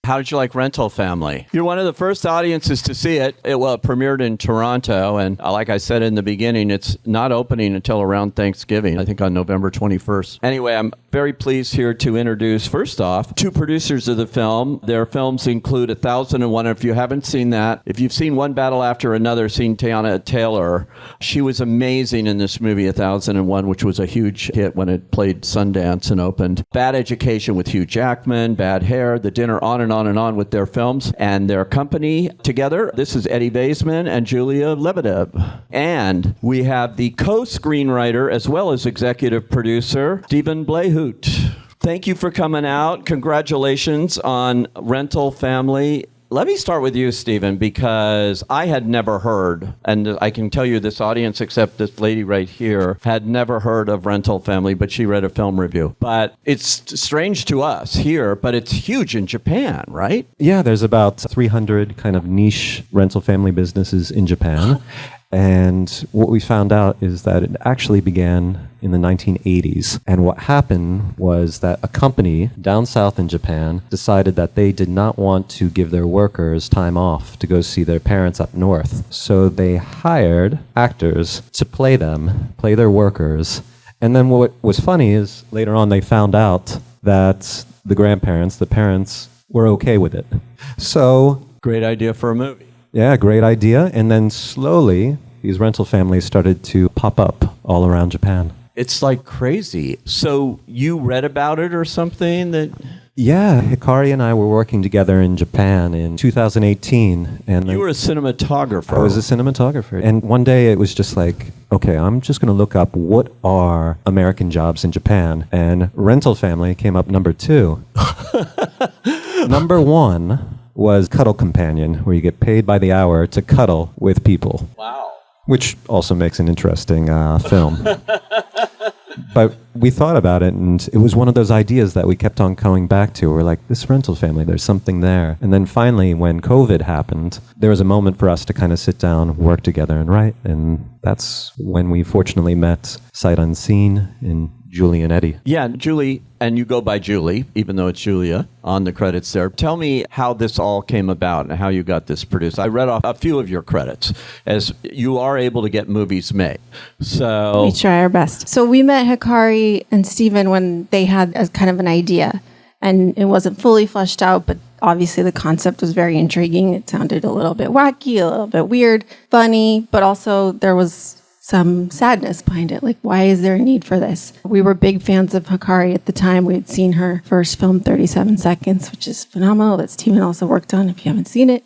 How did you like Rental Family? You're one of the first audiences to see it. It premiered in Toronto, and like I said in the beginning, it's not opening until around Thanksgiving, I think on November 21st. Anyway, I'm very pleased here to introduce, first off, two producers of the film. Their films include 1001. If you haven't seen that, if you've seen One Battle After Another, seen Teyana Taylor, she was amazing in this movie, 1001, which was a huge hit when it played Sundance and opened. Bad Education with Hugh Jackman, Bad Hair, The Dinner, on and on with their films and their company together. This is Eddie Vaisman and Julia Lebedev. And we have the co-screenwriter as well as executive producer, Stephen Bleihut. Thank you for coming out. Congratulations on Rental Family. Let me start with you, Stephen, because I had never heard, and I can tell you this audience, except this lady right here, had never heard of Rental Family, but she read a film review. But it's strange to us here, but it's huge in Japan, right? Yeah, there's about 300 kind of niche rental family businesses in Japan. And what we found out is that it actually began in the 1980s. And what happened was that a company down south in Japan decided that they did not want to give their workers time off to go see their parents up north. So they hired actors to play their workers. And then what was funny is later on they found out that the parents were okay with it. So great idea for a movie. Yeah, great idea. And then slowly, these rental families started to pop up all around Japan. It's like crazy. So you read about it or something that... Yeah, Hikari and I were working together in Japan in 2018. And you were a cinematographer. I was a cinematographer. And one day it was just like, okay, I'm just going to look up what are American jobs in Japan. And Rental Family came up number 2. Number 1 was Cuddle Companion, where you get paid by the hour to cuddle with people. Wow. Which also makes an interesting film. But we thought about it, and it was one of those ideas that we kept on coming back to. We're like, this Rental Family, there's something there. And then finally, when COVID happened, there was a moment for us to kind of sit down, work together, and write. And that's when we fortunately met sight unseen in Julie and Eddie. Yeah, Julie, and you go by Julie, even though it's Julia on the credits there. Tell me how this all came about and how you got this produced. I read off a few of your credits, as you are able to get movies made. So we try our best. So we met Hikari and Stephen when they had a kind of an idea, and it wasn't fully fleshed out, but obviously the concept was very intriguing. It sounded a little bit wacky, a little bit weird, funny, but also there was some sadness behind it. Like, why is there a need for this? We were big fans of Hikari at the time. We had seen her first film, 37 Seconds, which is phenomenal, that Stephen also worked on, if you haven't seen it.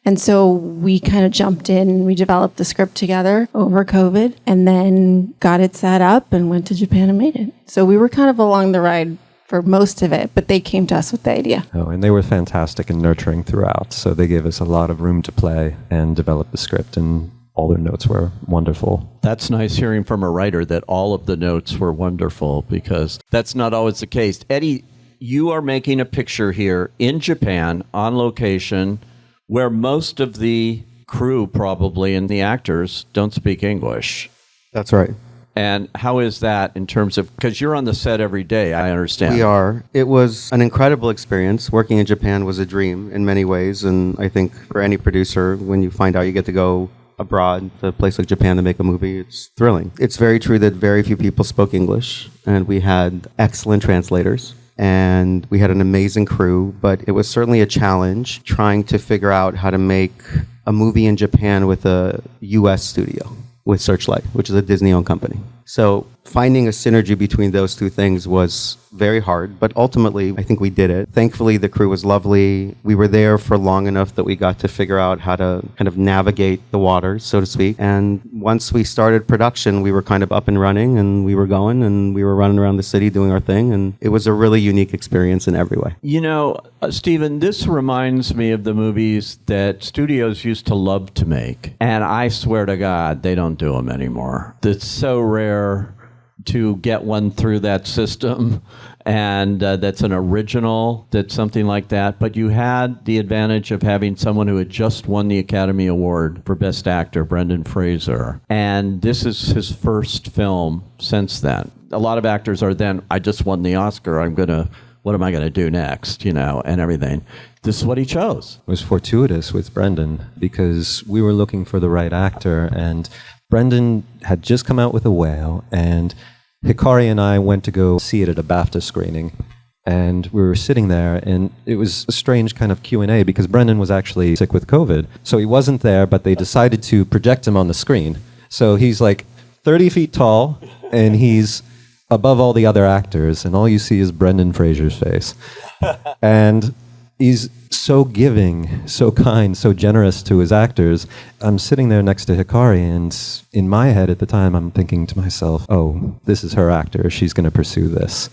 And so we kind of jumped in, we developed the script together over COVID, and then got it set up and went to Japan and made it. So we were kind of along the ride for most of it, but they came to us with the idea. Oh, and they were fantastic and nurturing throughout. So they gave us a lot of room to play and develop the script, and all their notes were wonderful. That's nice hearing from a writer that all of the notes were wonderful, because that's not always the case. Eddie, you are making a picture here in Japan on location where most of the crew probably and the actors don't speak English. That's right. And how is that in terms of, because you're on the set every day, I understand. We are. It was an incredible experience. Working in Japan was a dream in many ways, and I think for any producer, when you find out you get to go abroad to a place like Japan to make a movie, it's thrilling. It's very true that very few people spoke English, and we had excellent translators, and we had an amazing crew, but it was certainly a challenge trying to figure out how to make a movie in Japan with a US studio, with Searchlight, which is a Disney-owned company. So finding a synergy between those two things was very hard, but ultimately, I think we did it. Thankfully, the crew was lovely. We were there for long enough that we got to figure out how to kind of navigate the waters, so to speak. And once we started production, we were kind of up and running, and we were going, and we were running around the city doing our thing, and it was a really unique experience in every way. You know, Stephen, this reminds me of the movies that studios used to love to make, and I swear to God, they don't do them anymore. It's so rare to get one through that system, and that's an original, that's something like that. But you had the advantage of having someone who had just won the Academy Award for Best Actor, Brendan Fraser. And this is his first film since then. A lot of actors are then, I just won the Oscar, I'm going to what am I going to do next, and everything. This is what he chose. It was fortuitous with Brendan because we were looking for the right actor, and Brendan had just come out with A Whale, and Hikari and I went to go see it at a BAFTA screening. And we were sitting there, and it was a strange kind of Q&A because Brendan was actually sick with COVID. So he wasn't there, but they decided to project him on the screen. So he's like 30 feet tall, and he's above all the other actors, and all you see is Brendan Fraser's face. And he's so giving, so kind, so generous to his actors. I'm sitting there next to Hikari, and in my head at the time, I'm thinking to myself, oh, this is her actor. She's going to pursue this.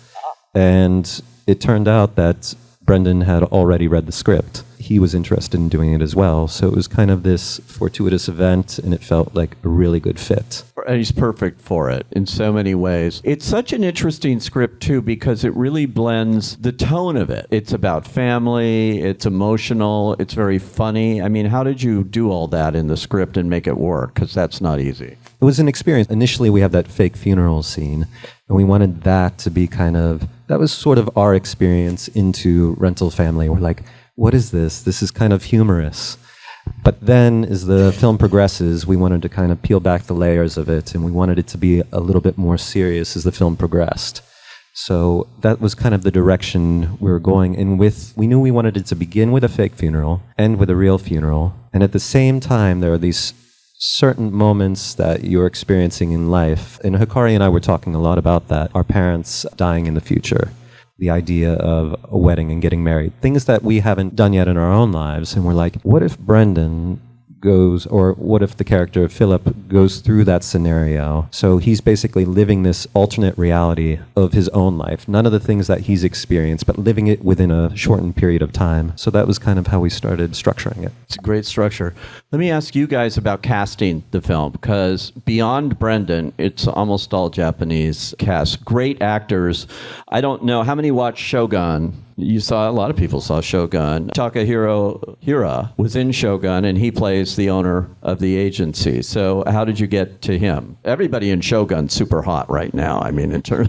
And it turned out that Brendan had already read the script. He was interested in doing it as well. So it was kind of this fortuitous event, and it felt like a really good fit. And he's perfect for it in so many ways. It's such an interesting script, too, because it really blends the tone of it. It's about family, it's emotional, it's very funny. I mean, how did you do all that in the script and make it work? Because that's not easy. It was an experience. Initially, we have that fake funeral scene, and we wanted that to be that was sort of our experience into Rental Family. We're like, what is this? This is kind of humorous. But then as the film progresses, we wanted to kind of peel back the layers of it, and we wanted it to be a little bit more serious as the film progressed. So that was kind of the direction we were going. And we knew we wanted it to begin with a fake funeral, end with a real funeral. And at the same time, there are these certain moments that you're experiencing in life. And Hikari and I were talking a lot about that. Our parents dying in the future. The idea of a wedding and getting married. Things that we haven't done yet in our own lives. And we're like, what if Brendan goes, or what if the character of Philip goes through that scenario? So he's basically living this alternate reality of his own life. None of the things that he's experienced, but living it within a shortened period of time. So that was kind of how we started structuring it. It's a great structure. Let me ask you guys about casting the film, because beyond Brendan, it's almost all Japanese cast. Great actors. I don't know, how many watched Shogun? You saw, a lot of people saw Shogun. Takahiro Hira was in Shogun, and he plays the owner of the agency. So how did you get to him? Everybody in Shogun's super hot right now. I mean, in terms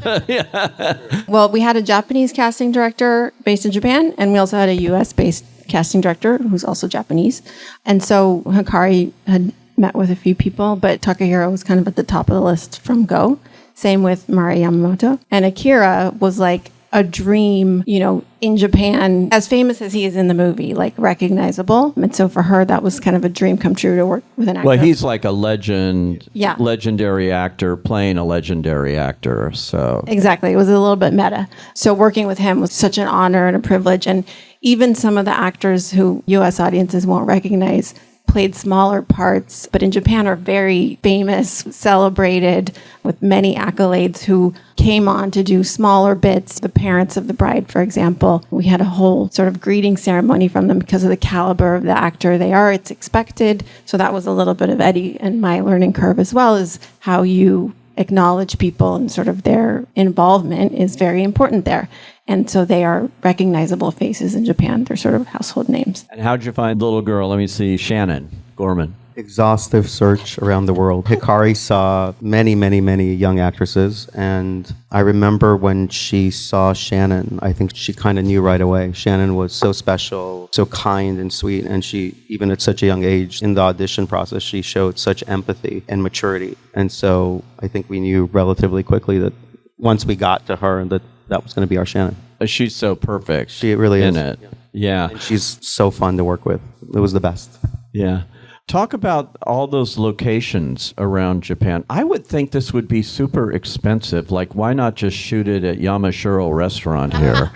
Well, we had a Japanese casting director based in Japan, and we also had a US-based casting director who's also Japanese. And so Hikari had met with a few people, but Takahiro was kind of at the top of the list from Go. Same with Mari Yamamoto. And Akira was like a dream, in Japan, as famous as he is in the movie, like recognizable. And so for her, that was kind of a dream come true to work with an actor. Well, he's like a legend, Yeah. legendary actor playing a legendary actor. So Exactly. It was a little bit meta. So working with him was such an honor and a privilege. And even some of the actors who U.S. audiences won't recognize played smaller parts, but in Japan are very famous, celebrated, with many accolades, who came on to do smaller bits. The parents of the bride, for example, we had a whole sort of greeting ceremony from them because of the caliber of the actor they are. It's expected. So that was a little bit of Eddie and my learning curve as well, is how you acknowledge people, and sort of their involvement is very important there. And so they are recognizable faces in Japan. They're sort of household names. And how'd you find the little girl? Let me see, Shannon Gorman. Exhaustive search around the world. Hikari saw many, many, many young actresses, and I remember when she saw Shannon, I think she kind of knew right away. Shannon was so special, so kind and sweet, and she, even at such a young age, in the audition process, she showed such empathy and maturity. And so I think we knew relatively quickly that once we got to her, that was going to be our Shannon. She's so perfect. She really in is. it. Yeah. And she's so fun to work with. It was the best. Yeah. Talk about all those locations around Japan. I would think this would be super expensive. Like, why not just shoot it at Yamashiro restaurant here?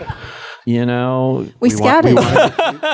We scouted.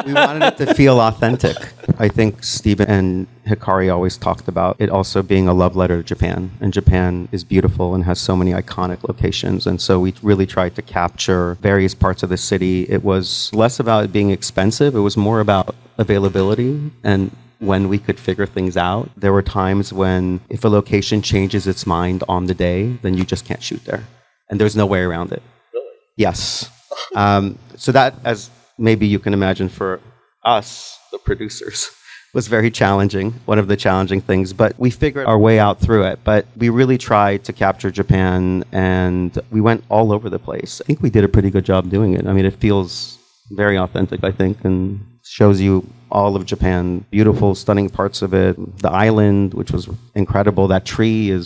We wanted it to feel authentic. I think Stephen and Hikari always talked about it also being a love letter to Japan. And Japan is beautiful and has so many iconic locations. And so we really tried to capture various parts of the city. It was less about it being expensive. It was more about availability and when we could figure things out. There were times when if a location changes its mind on the day, then you just can't shoot there. And there's no way around it. Really? Yes. So that, as maybe you can imagine for us, the producers, was very challenging, one of the challenging things, but we figured our way out through it. But we really tried to capture Japan, and we went all over the place. I think we did a pretty good job doing it. I mean, it feels very authentic, I think, and shows you all of Japan, beautiful, stunning parts of it. The island, which was incredible. That tree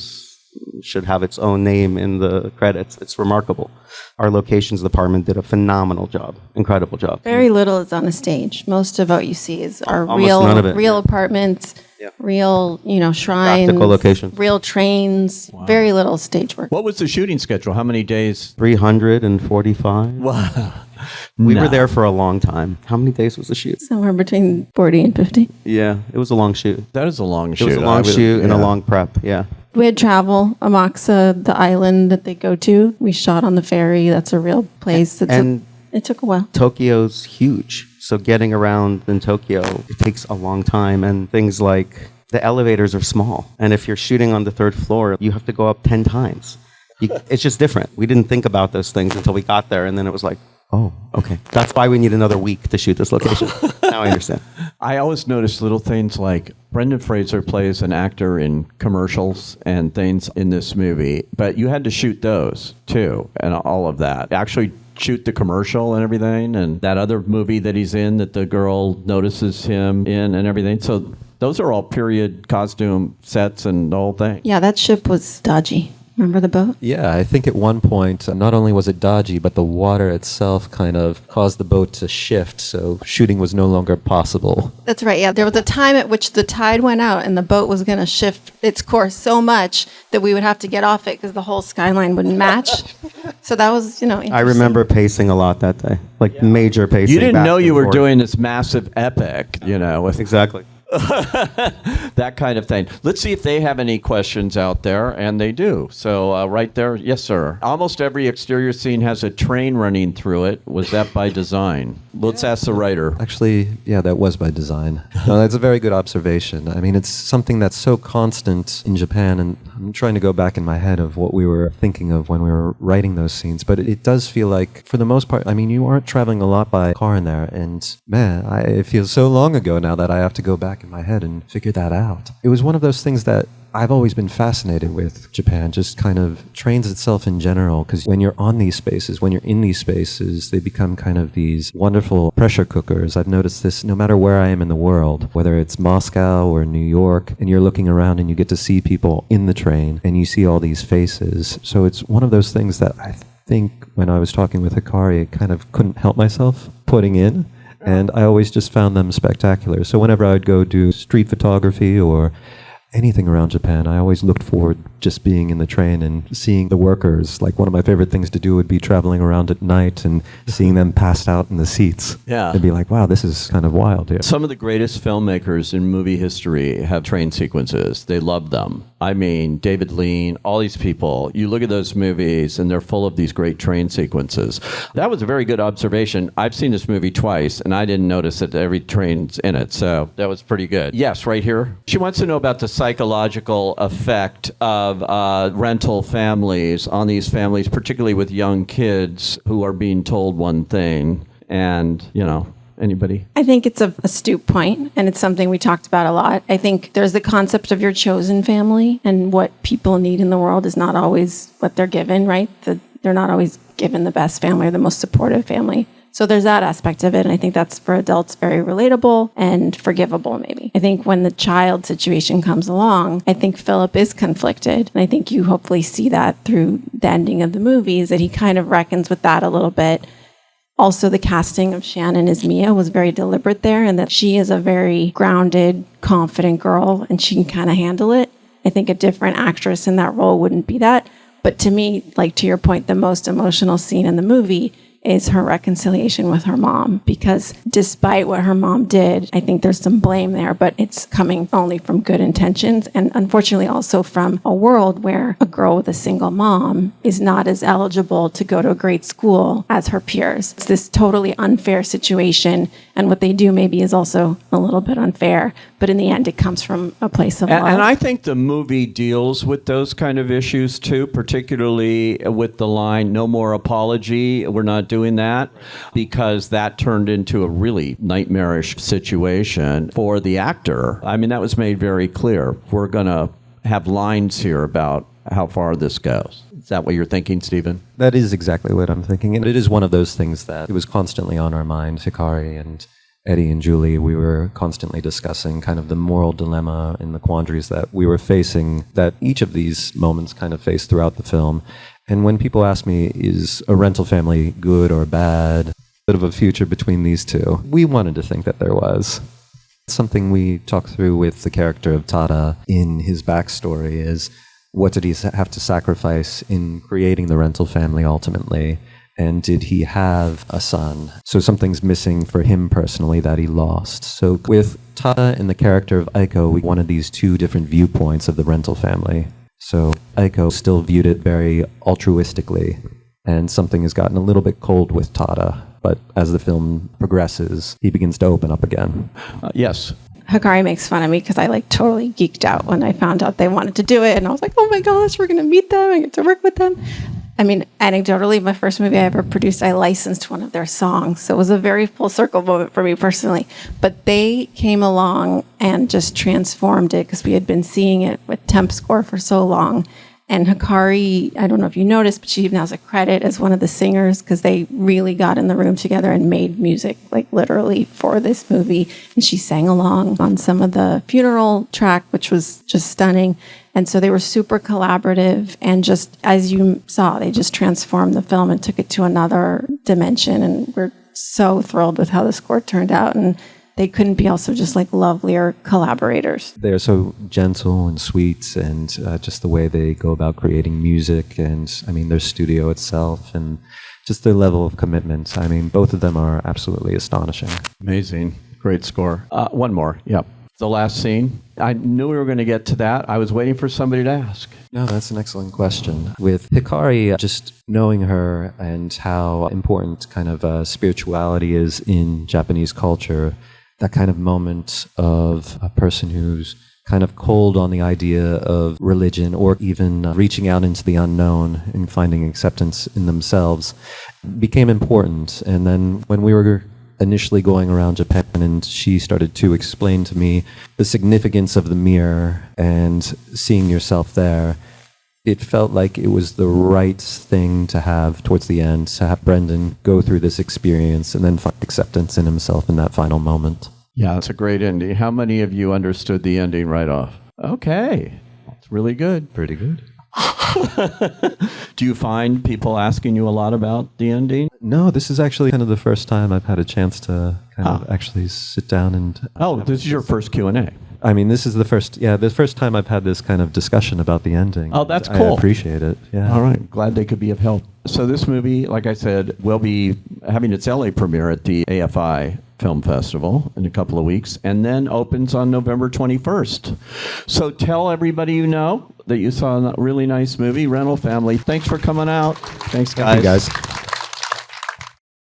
should have its own name in the credits. It's remarkable. Our locations department did a phenomenal job, incredible job. Very little is on a stage. Most of what you see is our Almost none of it, real yeah. apartments, Yeah. real, shrines, Practical location. real trains. Very little stage work. What was the shooting schedule? How many days? 345. Wow. We were there for a long time. How many days was the shoot? Somewhere between 40 and 50. Yeah, it was a long shoot. That is a long It shoot. was a long shoot and a long prep, yeah. We had travel. Amakusa, the island that they go to, we shot on the ferry. That's a real place. It took a while. Tokyo's huge. So getting around in Tokyo, it takes a long time. And things like the elevators are small. And if you're shooting on the third floor, you have to go up 10 times. It's just different. We didn't think about those things until we got there. And then it was like, oh, okay. That's why we need another week to shoot this location. Now I understand. I always notice little things like Brendan Fraser plays an actor in commercials and things in this movie, but you had to shoot those too, and all of that. Actually shoot the commercial and everything, and that other movie that he's in that the girl notices him in and everything. So those are all period costume sets and the whole thing. Yeah, that ship was dodgy. Remember the boat? Yeah, I think at one point, not only was it dodgy, but the water itself kind of caused the boat to shift, so shooting was no longer possible. That's right. Yeah, there was a time at which the tide went out and the boat was going to shift its course so much that we would have to get off it because the whole skyline wouldn't match. So that was, interesting. I remember pacing a lot that day, like major pacing. You didn't back know and you were forth. doing this massive epic, with Exactly. that kind of thing. Let's see if they have any questions out there, and they do. So right there, yes, sir. Almost every exterior scene has a train running through it. Was that by design? Let's ask the writer. Actually, yeah, that was by design. No, that's a very good observation. I mean, it's something that's so constant in Japan, and I'm trying to go back in my head of what we were thinking of when we were writing those scenes, but it does feel like, for the most part, I mean, you aren't traveling a lot by car in there, and man, it feels so long ago now that I have to go back in my head and figure that out. It was one of those things that I've always been fascinated with Japan, just kind of trains itself in general, because when you're on these spaces, when you're in these spaces, they become kind of these wonderful pressure cookers. I've noticed this no matter where I am in the world, whether it's Moscow or New York, and you're looking around and you get to see people in the train and you see all these faces. So it's one of those things that I think when I was talking with Hikari, I kind of couldn't help myself putting in. And I always just found them spectacular. So whenever I would go do street photography or anything around Japan, I always looked forward just being in the train and seeing the workers. Like, one of my favorite things to do would be traveling around at night and seeing them passed out in the seats. Yeah. And be like, wow, this is kind of wild here. Some of the greatest filmmakers in movie history have train sequences. They love them. I mean, David Lean, all these people, you look at those movies and they're full of these great train sequences. That was a very good observation. I've seen this movie twice and I didn't notice that every train's in it. So that was pretty good. Yes, right here. She wants to know about the psychological effect of rental families on these families, particularly with young kids who are being told one thing and, anybody? I think it's a astute point, and it's something we talked about a lot. I think there's the concept of your chosen family, and what people need in the world is not always what they're given, right? They're not always given the best family or the most supportive family. So there's that aspect of it, and I think that's, for adults, very relatable and forgivable, maybe. I think when the child situation comes along, I think Philip is conflicted, and I think you hopefully see that through the ending of the movie, is that he kind of reckons with that a little bit. Also, the casting of Shannon as Mia was very deliberate there, and that she is a very grounded, confident girl, and she can kind of handle it. I think a different actress in that role wouldn't be that. But to me, like to your point, the most emotional scene in the movie is her reconciliation with her mom, because despite what her mom did, I think there's some blame there, but it's coming only from good intentions, and unfortunately also from a world where a girl with a single mom is not as eligible to go to a great school as her peers. It's this totally unfair situation, and what they do maybe is also a little bit unfair, but in the end it comes from a place of love. And I think the movie deals with those kind of issues too, particularly with the line, "No more apology. We're not doing that because that turned into a really nightmarish situation for the actor. I mean, that was made very clear. We're going to have lines here about how far this goes. Is that what you're thinking, Stephen? That is exactly what I'm thinking. And it is one of those things that it was constantly on our mind. Hikari and Eddie and Julie, we were constantly discussing kind of the moral dilemma and the quandaries that we were facing, that each of these moments kind of faced throughout the film. And when people ask me, is a rental family good or bad, bit of a future between these two, we wanted to think that there was. Something we talked through with the character of Tada in his backstory is, what did he have to sacrifice in creating the rental family ultimately? And did he have a son? So something's missing for him personally that he lost. So with Tada and the character of Aiko, we wanted these two different viewpoints of the rental family. So Aiko still viewed it very altruistically, and something has gotten a little bit cold with Tada. But as the film progresses, he begins to open up again. Yes. Hikari makes fun of me because I like totally geeked out when I found out they wanted to do it. And I was like, oh my gosh, we're going to meet them. I get to work with them. I mean, anecdotally, my first movie I ever produced, I licensed one of their songs. So it was a very full circle moment for me personally. But they came along and just transformed it because we had been seeing it with Temp Score for so long. And Hikari, I don't know if you noticed, but she even has a credit as one of the singers because they really got in the room together and made music, like literally for this movie. And she sang along on some of the funeral track, which was just stunning. And so they were super collaborative. And just as you saw, they just transformed the film and took it to another dimension. And we're so thrilled with how the score turned out. And they couldn't be also just like lovelier collaborators. They're so gentle and sweet, and just the way they go about creating music, and I mean their studio itself, and just their level of commitment. I mean, both of them are absolutely astonishing. Amazing. Great score. One more. Yep. The last scene. I knew we were going to get to that. I was waiting for somebody to ask. No, that's an excellent question. With Hikari, just knowing her and how important kind of spirituality is in Japanese culture, that kind of moment of a person who's kind of cold on the idea of religion, or even reaching out into the unknown and finding acceptance in themselves, became important. And then when we were initially going around Japan and she started to explain to me the significance of the mirror and seeing yourself there, it felt like it was the right thing to have towards the end, to have Brendan go through this experience and then find acceptance in himself in that final moment. Yeah, it's a great ending. How many of you understood the ending right off? Okay. It's really good. Pretty good. Do you find people asking you a lot about the ending? No, this is actually kind of the first time I've had a chance to kind of actually sit down and... This is your first Q&A. I mean, this is the first time I've had this kind of discussion about the ending. Oh, that's cool. I appreciate it. Yeah. All right. Glad they could be of help. So this movie, like I said, will be having its LA premiere at the AFI Film Festival in a couple of weeks, and then opens on November 21st. So tell everybody you know that you saw a really nice movie, Rental Family. Thanks for coming out. Thanks, guys. Thank you, guys.